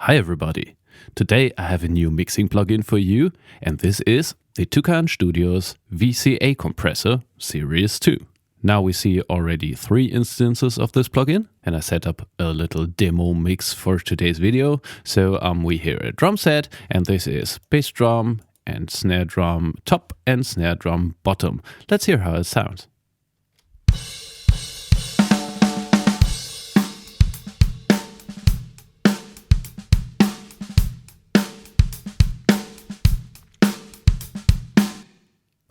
Hi everybody! Today I have a new mixing plugin for you, and this is the TUKAN Studios VCA Compressor Series 2. Now we see already 3 instances of this plugin, and I set up a little demo mix for today's video. So we hear a drum set, and this is bass drum and snare drum top and snare drum bottom. Let's hear how it sounds.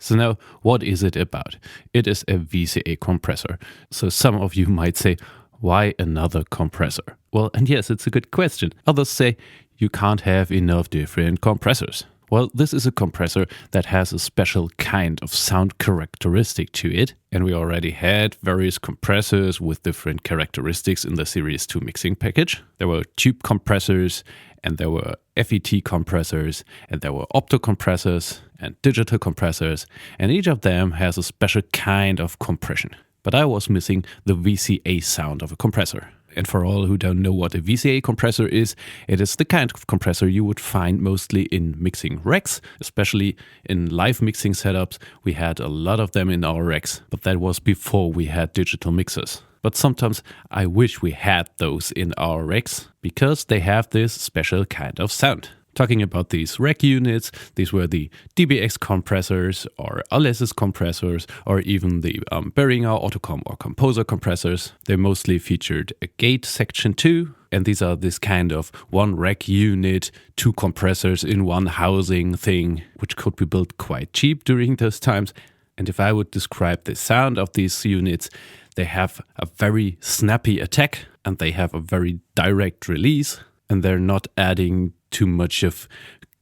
So now, what is it about? It is a VCA compressor. So some of you might say, why another compressor? Well, and yes, it's a good question. Others say, you can't have enough different compressors. Well, this is a compressor that has a special kind of sound characteristic to it. And we already had various compressors with different characteristics in the Series 2 mixing package. There were tube compressors, and there were FET compressors, and there were opto compressors and digital compressors, and each of them has a special kind of compression. But I was missing the VCA sound of a compressor. And for all who don't know what a VCA compressor is, it is the kind of compressor you would find mostly in mixing racks, especially in live mixing setups. We had a lot of them in our racks, but that was before we had digital mixers. But sometimes I wish we had those in our racks because they have this special kind of sound. Talking about these rack units, these were the DBX compressors or Alesis compressors or even the Behringer Autocom or Composer compressors. They mostly featured a gate section 2, and these are this kind of one rack unit, 2 compressors in one housing thing, which could be built quite cheap during those times. And if I would describe the sound of these units, they have a very snappy attack and they have a very direct release, and they're not adding too much of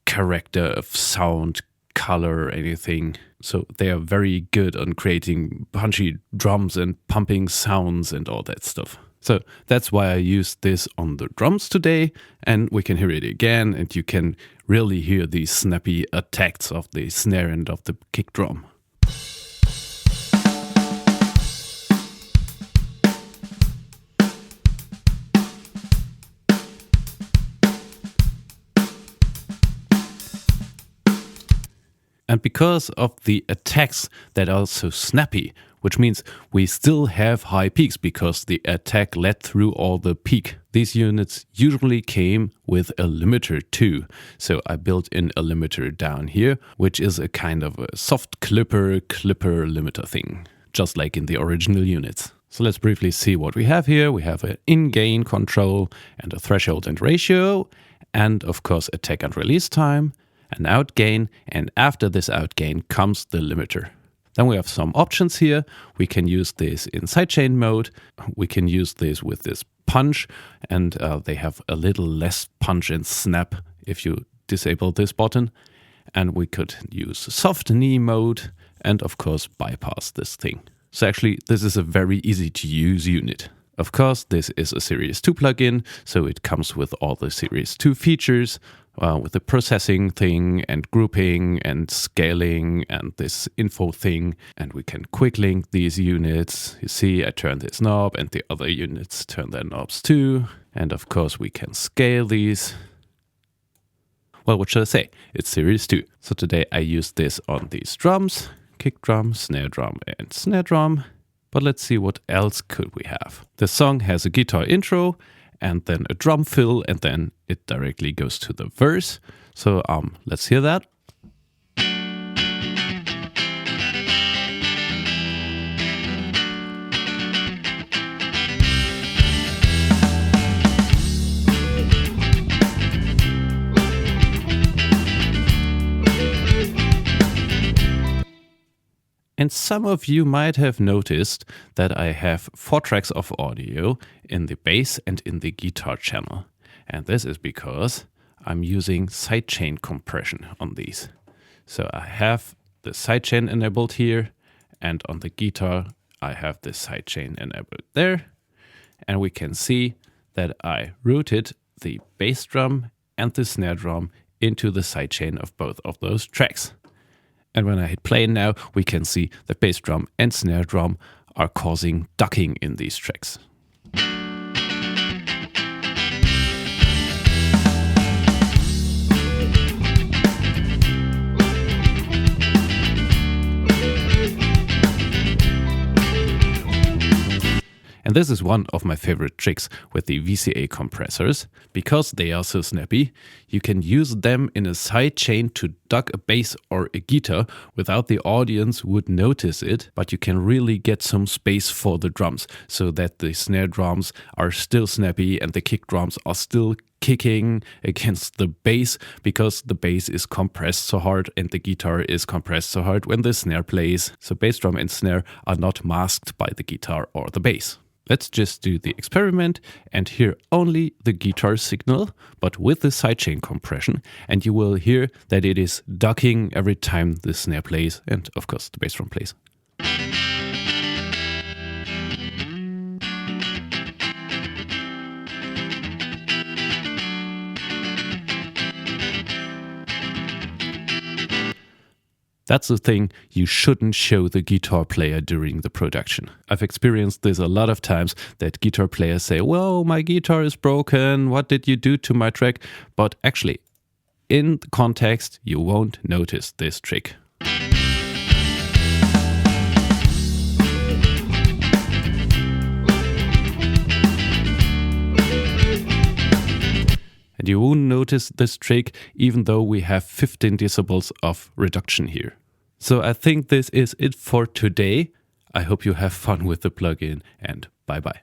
character of sound, color, or anything. So they are very good on creating punchy drums and pumping sounds and all that stuff. So that's why I used this on the drums today, and we can hear it again, and you can really hear the snappy attacks of the snare and of the kick drum. And because of the attacks that are so snappy, which means we still have high peaks because the attack led through all the peak. These units usually came with a limiter too. So I built in a limiter down here, which is a kind of a soft clipper limiter thing, just like in the original units. So let's briefly see what we have here. We have an in-gain control and a threshold and ratio, and of course attack and release time, an outgain, and after this outgain comes the limiter. Then we have some options here. We can use this in sidechain mode. We can use this with this punch, and they have a little less punch and snap if you disable this button. And we could use soft knee mode and of course bypass this thing. So actually this is a very easy to use unit. Of course, this is a Series 2 plugin, so it comes with all the Series 2 features, with the processing thing and grouping and scaling and this info thing. And we can quick link these units. You see, I turn this knob and the other units turn their knobs too. And of course, we can scale these. Well, what should I say? It's Series 2. So today I used this on these drums, kick drum, snare drum, and snare drum. But let's see what else could we have. The song has a guitar intro and then a drum fill, and then it directly goes to the verse. So let's hear that. And some of you might have noticed that I have 4 tracks of audio in the bass and in the guitar channel. And this is because I'm using sidechain compression on these. So I have the sidechain enabled here, and on the guitar I have the sidechain enabled there. And we can see that I routed the bass drum and the snare drum into the sidechain of both of those tracks. And when I hit play now, we can see the bass drum and snare drum are causing ducking in these tracks. this is one of my favorite tricks with the VCA compressors. Because they are so snappy, you can use them in a sidechain to duck a bass or a guitar without the audience would notice it, but you can really get some space for the drums so that the snare drums are still snappy and the kick drums are still kicking against the bass, because the bass is compressed so hard and the guitar is compressed so hard when the snare plays. So bass drum and snare are not masked by the guitar or the bass. Let's just do the experiment and hear only the guitar signal, but with the sidechain compression, and you will hear that it is ducking every time the snare plays and of course the bass drum plays. That's the thing, you shouldn't show the guitar player during the production. I've experienced this a lot of times, that guitar players say, "Whoa, my guitar is broken, what did you do to my track?" But actually, in the context, you won't notice this trick. And you won't notice this trick even though we have 15 decibels of reduction here. So I think this is it for today. I hope you have fun with the plugin, and bye bye.